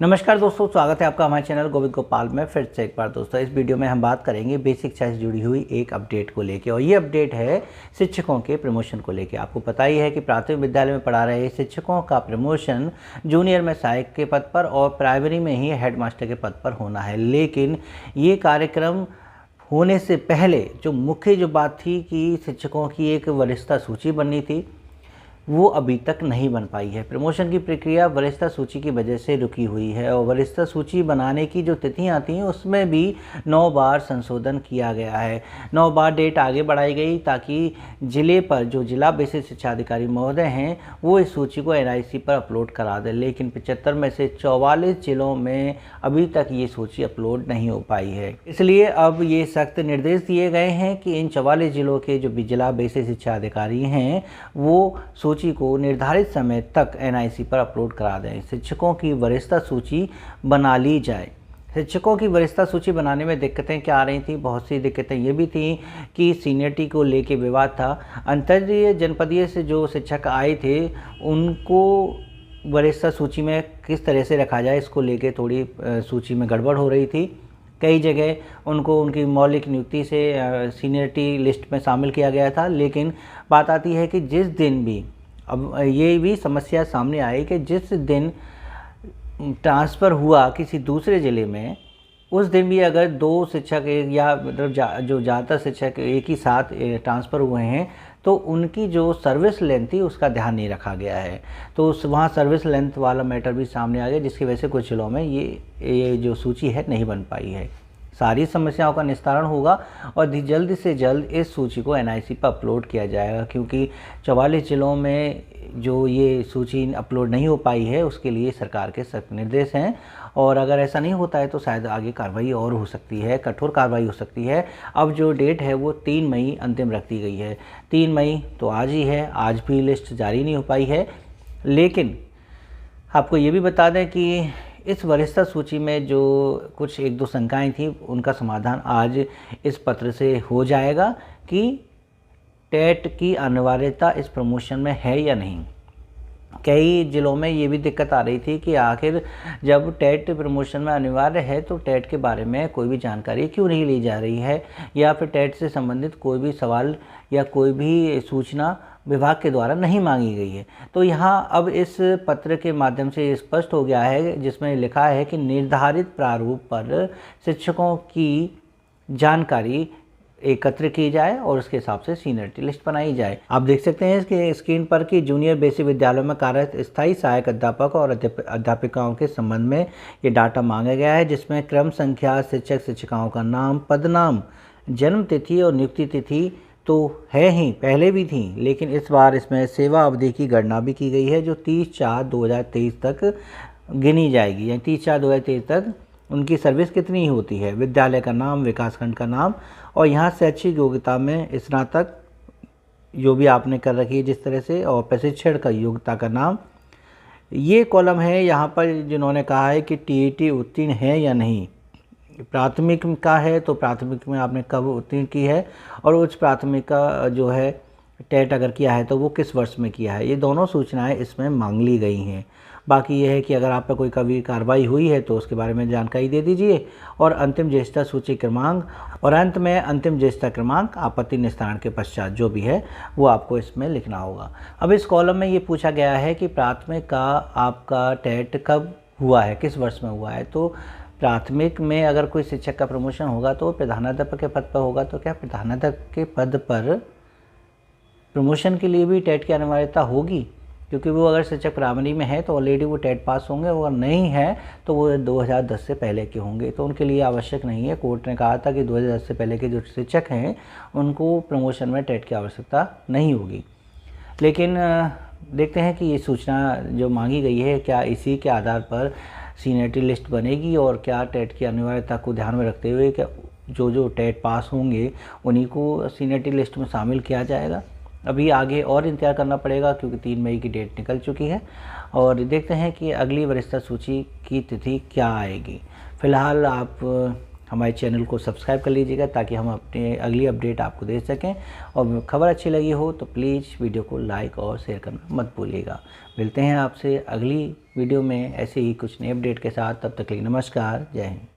नमस्कार दोस्तों, स्वागत है आपका हमारे चैनल गोविंद गोपाल में फिर से एक बार। दोस्तों, इस वीडियो में हम बात करेंगे बेसिक शिक्षा से जुड़ी हुई एक अपडेट को लेके, और ये अपडेट है शिक्षकों के प्रमोशन को लेके। आपको पता ही है कि प्राथमिक विद्यालय में पढ़ा रहे शिक्षकों का प्रमोशन जूनियर में सहायक के पद पर और प्राइमरी में ही हेडमास्टर के पद पर होना है। लेकिन ये कार्यक्रम होने से पहले जो मुख्य बात थी कि शिक्षकों की एक वरिष्ठता सूची बननी थी, वो अभी तक नहीं बन पाई है। प्रमोशन की प्रक्रिया वरिष्ठता सूची की वजह से रुकी हुई है और वरिष्ठता सूची बनाने की जो तिथियां आती हैं उसमें भी 9 बार संशोधन किया गया है। 9 बार डेट आगे बढ़ाई गई ताकि ज़िले पर जो जिला बेसिक शिक्षा अधिकारी महोदय हैं वो इस सूची को NIC पर अपलोड करा दें। लेकिन 75 में से 44 जिलों में अभी तक ये सूची अपलोड नहीं हो पाई है। इसलिए अब ये सख्त निर्देश दिए गए हैं कि इन 44 जिलों के जो जिला बेसिक शिक्षा अधिकारी हैं वो सूची को निर्धारित समय तक NIC पर अपलोड करा दें। शिक्षकों की वरिष्ठता सूची बना ली जाए। शिक्षकों की वरिष्ठता सूची बनाने में दिक्कतें क्या आ रही थी? बहुत सी दिक्कतें ये भी थी कि सीनियरिटी को लेके विवाद था। अंतर्राज्यीय जनपदीय से जो शिक्षक आए थे उनको वरिष्ठता सूची में किस तरह से रखा जाए, इसको लेके थोड़ी सूची में गड़बड़ हो रही थी। कई जगह उनको उनकी मौलिक नियुक्ति से सीनियरिटी लिस्ट में शामिल किया गया था। लेकिन बात आती है कि जिस दिन भी, अब ये भी समस्या सामने आई कि जिस दिन ट्रांसफ़र हुआ किसी दूसरे ज़िले में, उस दिन भी अगर 2 शिक्षक या मतलब जो ज़्यादातर शिक्षक एक ही साथ ट्रांसफ़र हुए हैं तो उनकी जो सर्विस लेंथ थी उसका ध्यान नहीं रखा गया है। तो वहाँ सर्विस लेंथ वाला मैटर भी सामने आ गया, जिसकी वजह से कुछ जिलों में ये जो सूची है नहीं बन पाई है। सारी समस्याओं का निस्तारण होगा और जल्द से जल्द इस सूची को NIC पर अपलोड किया जाएगा, क्योंकि 44 जिलों में जो ये सूची अपलोड नहीं हो पाई है उसके लिए सरकार के सख्त निर्देश हैं। और अगर ऐसा नहीं होता है तो शायद आगे कार्रवाई और हो सकती है, कठोर कार्रवाई हो सकती है। अब जो डेट है वो 3 मई अंतिम रख दी गई है। 3 मई तो आज ही है, आज भी लिस्ट जारी नहीं हो पाई है। लेकिन आपको ये भी बता दें कि इस वरिष्ठता सूची में जो कुछ 1-2 शंकाएँ थी उनका समाधान आज इस पत्र से हो जाएगा कि टेट की अनिवार्यता इस प्रमोशन में है या नहीं। कई जिलों में ये भी दिक्कत आ रही थी कि आखिर जब टेट प्रमोशन में अनिवार्य है तो टेट के बारे में कोई भी जानकारी क्यों नहीं ली जा रही है, या फिर टेट से संबंधित कोई भी सवाल या कोई भी सूचना विभाग के द्वारा नहीं मांगी गई है। तो यहाँ अब इस पत्र के माध्यम से स्पष्ट हो गया है, जिसमें लिखा है कि निर्धारित प्रारूप पर शिक्षकों की जानकारी एकत्र की जाए और उसके हिसाब से सीनियरिटी लिस्ट बनाई जाए। आप देख सकते हैं इसके स्क्रीन पर कि जूनियर बेसिक विद्यालयों में कार्यरत स्थायी सहायक अध्यापक और अध्यापिकाओं के संबंध में ये डाटा मांगा गया है, जिसमें क्रम संख्या, शिक्षक शिक्षिकाओं का नाम, पदनाम, जन्म तिथि और नियुक्ति तिथि तो है ही, पहले भी थी, लेकिन इस बार इसमें सेवा अवधि की गणना भी की गई है जो 30/4/2023 तक गिनी जाएगी। यानी 30/4/2023 तक उनकी सर्विस कितनी होती है, विद्यालय का नाम, विकासखंड का नाम, और यहाँ शैक्षिक योग्यता में स्नातक जो भी आपने कर रखी है जिस तरह से, और प्रशिक्षण का योग्यता का नाम। ये कॉलम है यहाँ पर जिन्होंने कहा है कि TET उत्तीर्ण है या नहीं। प्राथमिक का है तो प्राथमिक में आपने कब उत्तीर्ण की है, और उच्च प्राथमिक का जो है टेट अगर किया है तो वो किस वर्ष में किया है। ये दोनों सूचनाएं इसमें मांग ली गई हैं। बाकी ये है कि अगर आप पर कोई कभी कार्रवाई हुई है तो उसके बारे में जानकारी दे दीजिए, और अंतिम ज्येष्ठता सूची क्रमांक, और अंत में अंतिम ज्येष्ठता क्रमांक आपत्ति निस्तारण के पश्चात जो भी है वो आपको इसमें लिखना होगा। अब इस कॉलम में ये पूछा गया है कि प्राथमिक का आपका टेट कब हुआ है, किस वर्ष में हुआ है। तो प्राथमिक में अगर कोई शिक्षक का प्रमोशन होगा तो प्रधानाध्यापक के पद पर होगा, तो क्या प्रधानाध्यापक के पद पर प्रमोशन के लिए भी टेट की अनिवार्यता होगी? क्योंकि वो अगर शिक्षक प्राइमरी में है तो ऑलरेडी वो टेट पास होंगे, अगर नहीं है तो वो 2010 से पहले के होंगे, तो उनके लिए आवश्यक नहीं है। कोर्ट ने कहा था कि 2010 से पहले के जो शिक्षक हैं उनको प्रमोशन में टेट की आवश्यकता नहीं होगी। लेकिन देखते हैं कि ये सूचना जो मांगी गई है क्या इसी के आधार पर सीनियरिटी लिस्ट बनेगी, और क्या टेट की अनिवार्यता को ध्यान में रखते हुए क्या जो टेट पास होंगे उन्हीं को सीनियरिटी लिस्ट में शामिल किया जाएगा। अभी आगे और इंतजार करना पड़ेगा क्योंकि 3 मई की डेट निकल चुकी है, और देखते हैं कि अगली वरिष्ठता सूची की तिथि क्या आएगी। फ़िलहाल आप हमारे चैनल को सब्सक्राइब कर लीजिएगा ताकि हम अपने अगली अपडेट आपको दे सकें। और खबर अच्छी लगी हो तो प्लीज़ वीडियो को लाइक और शेयर करना मत भूलिएगा। मिलते हैं आपसे अगली वीडियो में ऐसे ही कुछ नए अपडेट के साथ। तब तक के लिए नमस्कार, जय हिंद।